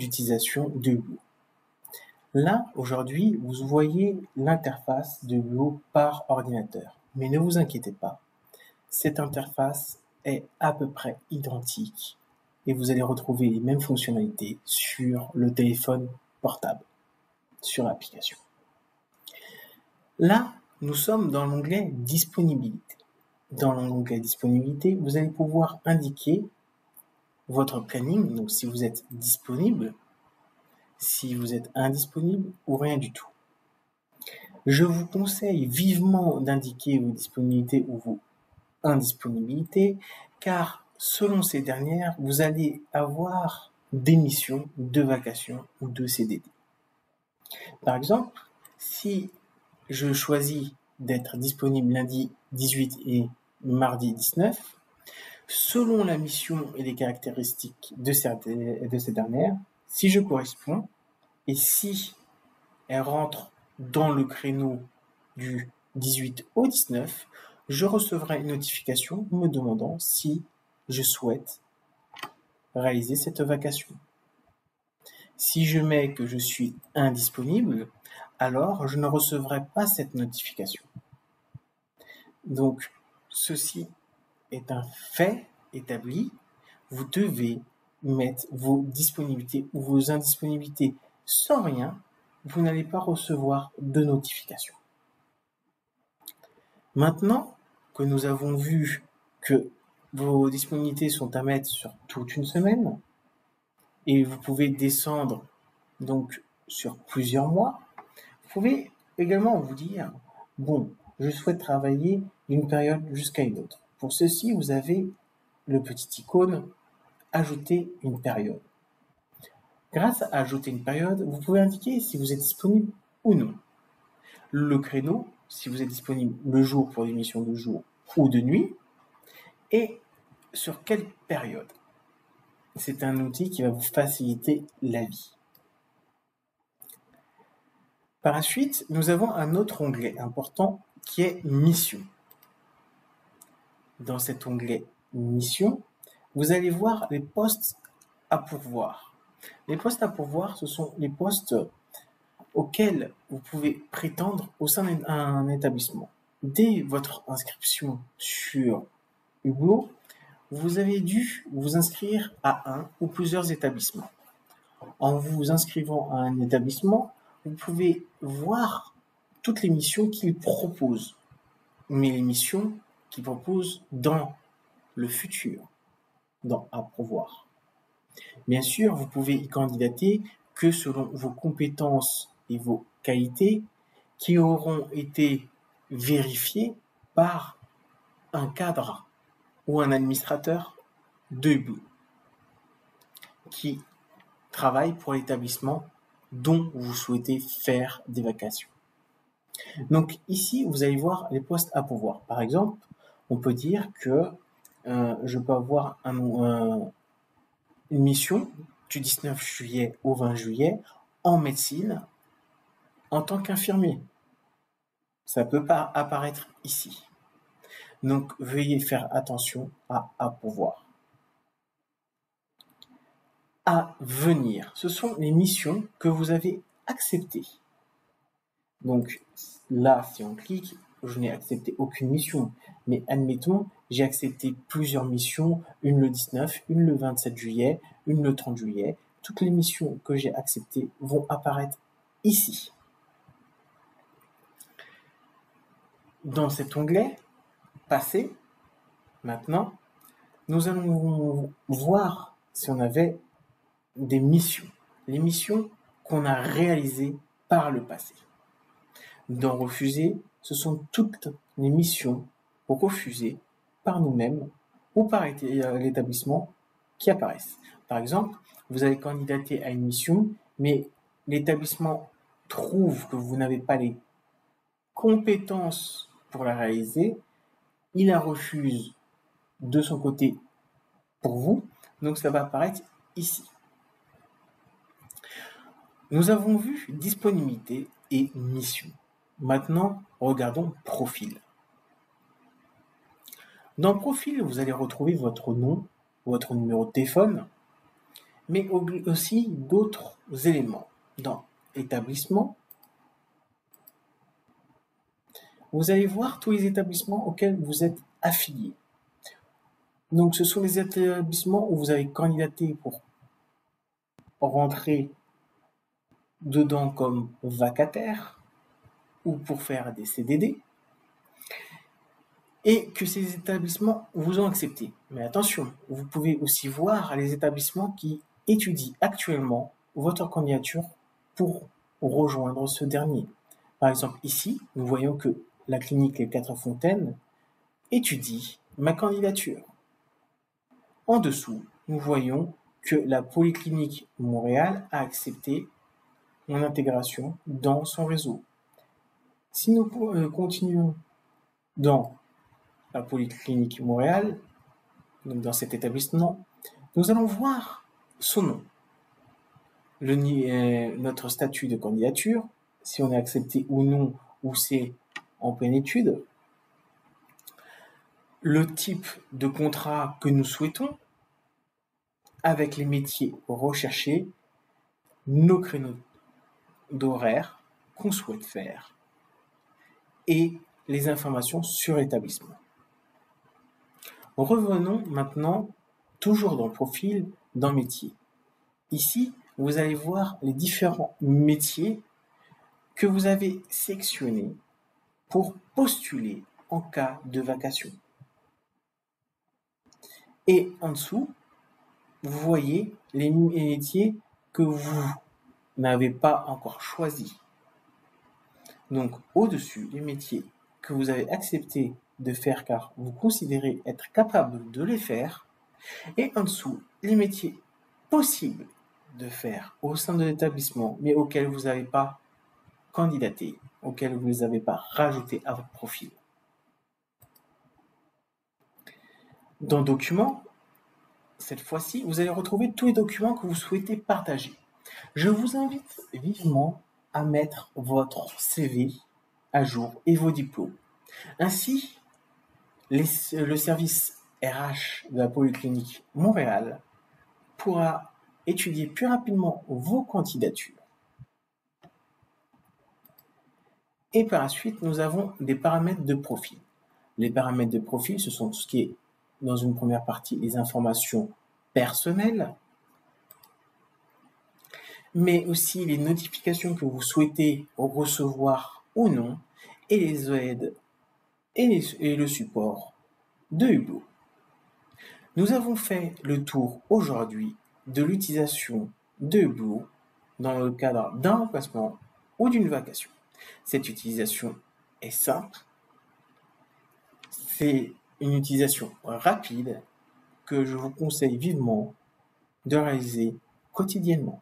d'utilisation de Hublot. Là, aujourd'hui, vous voyez l'interface de Hublot par ordinateur. Mais ne vous inquiétez pas, cette interface est à peu près identique et vous allez retrouver les mêmes fonctionnalités sur le téléphone portable, sur l'application. Là, nous sommes dans l'onglet Disponibilité. Dans l'onglet Disponibilité, vous allez pouvoir indiquer votre planning, donc si vous êtes disponible, si vous êtes indisponible ou rien du tout. Je vous conseille vivement d'indiquer vos disponibilités ou vos indisponibilités, car selon ces dernières, vous allez avoir des missions de vacation ou de CDD. Par exemple, si je choisis d'être disponible lundi 18 et mardi 19, selon la mission et les caractéristiques de ces dernières, si je corresponds et si elle rentre dans le créneau du 18 au 19, je recevrai une notification me demandant si je souhaite réaliser cette vacation. Si je mets que je suis indisponible, alors je ne recevrai pas cette notification. Donc, ceci est un fait établi. Vous devez mettre vos disponibilités ou vos indisponibilités sans rien. Vous n'allez pas recevoir de notification. Maintenant que nous avons vu que vos disponibilités sont à mettre sur toute une semaine, et vous pouvez descendre donc sur plusieurs mois, vous pouvez également vous dire, bon, je souhaite travailler d'une période jusqu'à une autre. Pour ceci, vous avez le petit icône « Ajouter une période ». Grâce à « Ajouter une période », vous pouvez indiquer si vous êtes disponible ou non. Le créneau, si vous êtes disponible le jour pour des missions de jour ou de nuit, et sur quelle période. C'est un outil qui va vous faciliter la vie. Par la suite, nous avons un autre onglet important qui est « Mission ». Dans cet onglet « Mission », vous allez voir les postes à pourvoir. Les postes à pourvoir, ce sont les postes auxquels vous pouvez prétendre au sein d'un établissement. Dès votre inscription sur Hublot, vous avez dû vous inscrire à un ou plusieurs établissements. En vous inscrivant à un établissement, vous pouvez voir toutes les missions qu'il propose, mais les missions qu'il propose dans le futur, dans à pourvoir. Bien sûr, vous pouvez y candidater que selon vos compétences et vos qualités qui auront été vérifiées par un cadre ou un administrateur de Hublot qui travaille pour l'établissement dont vous souhaitez faire des vacations. Donc ici, vous allez voir les postes à pourvoir. Par exemple, on peut dire que je peux avoir une mission du 19 juillet au 20 juillet en médecine en tant qu'infirmier. Ça peut pas apparaître ici. Donc veuillez faire attention à pourvoir. À venir, ce sont les missions que vous avez acceptées. Donc là, si on clique, je n'ai accepté aucune mission. Mais admettons, j'ai accepté plusieurs missions, une le 19, une le 27 juillet, une le 30 juillet. Toutes les missions que j'ai acceptées vont apparaître ici. Dans cet onglet, Passer, maintenant, nous allons voir si on avait des missions. Les missions qu'on a réalisées par le passé. Dans Refuser, ce sont toutes les missions refusées par nous-mêmes ou par l'établissement qui apparaissent. Par exemple, vous avez candidaté à une mission, mais l'établissement trouve que vous n'avez pas les compétences pour la réaliser, il la refuse de son côté pour vous, donc ça va apparaître ici. Nous avons vu disponibilité et mission. Maintenant, regardons profil. Dans profil, vous allez retrouver votre nom, votre numéro de téléphone, mais aussi d'autres éléments. Dans établissement, vous allez voir tous les établissements auxquels vous êtes affilié. Donc, ce sont les établissements où vous avez candidaté pour rentrer dedans comme vacataire ou pour faire des CDD et que ces établissements vous ont accepté. Mais attention, vous pouvez aussi voir les établissements qui étudient actuellement votre candidature pour rejoindre ce dernier. Par exemple, ici, nous voyons que la clinique Les Quatre Fontaines étudie ma candidature. En dessous, nous voyons que la Polyclinique Montréal a accepté mon intégration dans son réseau. Si nous continuons dans la Polyclinique Montréal, donc dans cet établissement, nous allons voir son nom, notre statut de candidature, si on est accepté ou non, ou c'est en pleine étude, le type de contrat que nous souhaitons, avec les métiers recherchés, nos créneaux d'horaire qu'on souhaite faire et les informations sur l'établissement. Revenons maintenant, toujours dans le profil, dans métier. Ici, vous allez voir les différents métiers que vous avez sélectionnés pour postuler en cas de vacation. Et en dessous, vous voyez les métiers que vous n'avez pas encore choisis. Donc, au-dessus, les métiers que vous avez accepté de faire car vous considérez être capable de les faire. Et en dessous, les métiers possibles de faire au sein de l'établissement, mais auxquels vous n'avez pas candidaté, auxquels vous ne les avez pas rajoutés à votre profil. Dans Documents, cette fois-ci, vous allez retrouver tous les documents que vous souhaitez partager. Je vous invite vivement à mettre votre CV à jour et vos diplômes. Ainsi, le service RH de la Polyclinique Montréal pourra étudier plus rapidement vos candidatures. Et par la suite, nous avons des paramètres de profil. Les paramètres de profil, ce sont tout ce qui est, dans une première partie, les informations personnelles, mais aussi les notifications que vous souhaitez recevoir ou non, et les aides et le support de Hublot. Nous avons fait le tour aujourd'hui de l'utilisation de Hublot dans le cadre d'un remplacement ou d'une vacation. Cette utilisation est simple, c'est une utilisation rapide que je vous conseille vivement de réaliser quotidiennement.